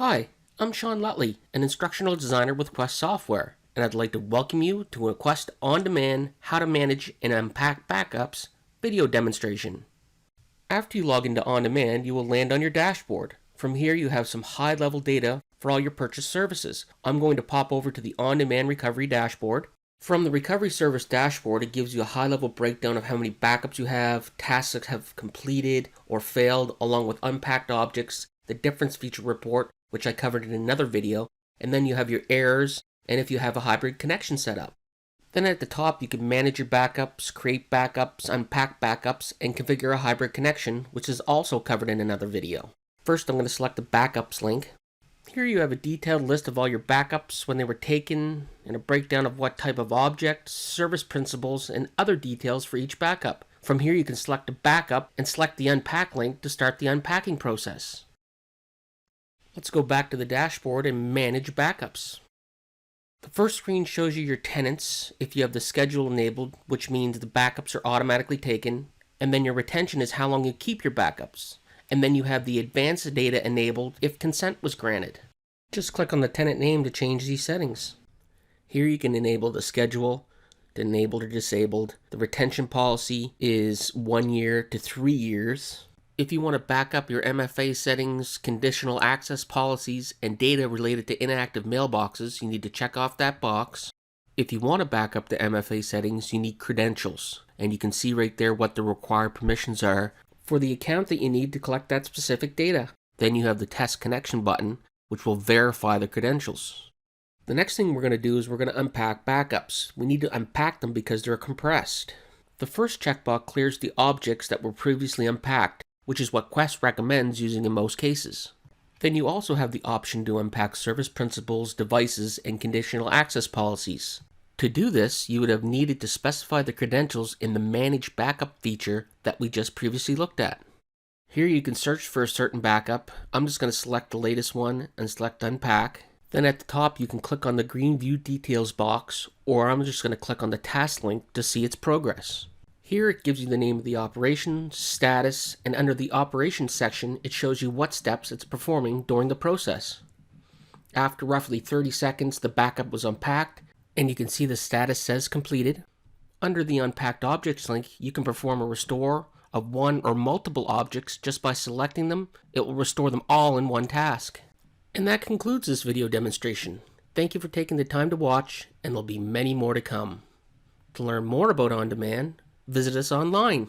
Hi, I'm Sean Lutley, an instructional designer with Quest Software, and I'd like to welcome you to a Quest On-Demand How to Manage and Unpack Backups video demonstration. After you log into On-Demand, you will land on your dashboard. From here, you have some high-level data for all your purchased services. I'm going to pop over to the On-Demand Recovery dashboard. From the Recovery Service dashboard, it gives you a high-level breakdown of how many backups you have, tasks that have completed or failed, along with unpacked objects, the difference feature report, which I covered in another video, and then you have your errors and if you have a hybrid connection set up. Then at the top you can manage your backups, create backups, unpack backups, and configure a hybrid connection, which is also covered in another video. First I'm going to select the backups link. Here you have a detailed list of all your backups, when they were taken, and a breakdown of what type of object, service principles, and other details for each backup. From here you can select a backup and select the unpack link to start the unpacking process. Let's go back to the dashboard and manage backups. The first screen shows you your tenants if you have the schedule enabled, which means the backups are automatically taken, and then your retention is how long you keep your backups. And then you have the advanced data enabled if consent was granted. Just click on the tenant name to change these settings. Here you can enable the schedule, to enabled or disabled. The retention policy is 1 year to 3 years. If you want to back up your MFA settings, conditional access policies, and data related to inactive mailboxes, you need to check off that box. If you want to back up the MFA settings, you need credentials, and you can see right there what the required permissions are for the account that you need to collect that specific data. Then you have the test connection button, which will verify the credentials. The next thing we're going to do is we're going to unpack backups. We need to unpack them because they're compressed. The first checkbox clears the objects that were previously unpacked, which is what Quest recommends using in most cases. Then you also have the option to unpack service principles, devices, and conditional access policies. To do this, you would have needed to specify the credentials in the Manage Backup feature that we just previously looked at. Here you can search for a certain backup. I'm just going to select the latest one and select Unpack. Then at the top you can click on the green View Details box, or I'm just going to click on the task link to see its progress. Here it gives you the name of the operation, status, and under the operations section it shows you what steps it's performing during the process. After roughly 30 seconds the backup was unpacked, and you can see the status says completed. Under the Unpacked Objects link you can perform a restore of one or multiple objects just by selecting them. It will restore them all in one task. And that concludes this video demonstration. Thank you for taking the time to watch, and there'll be many more to come. To learn more about On Demand, visit us online.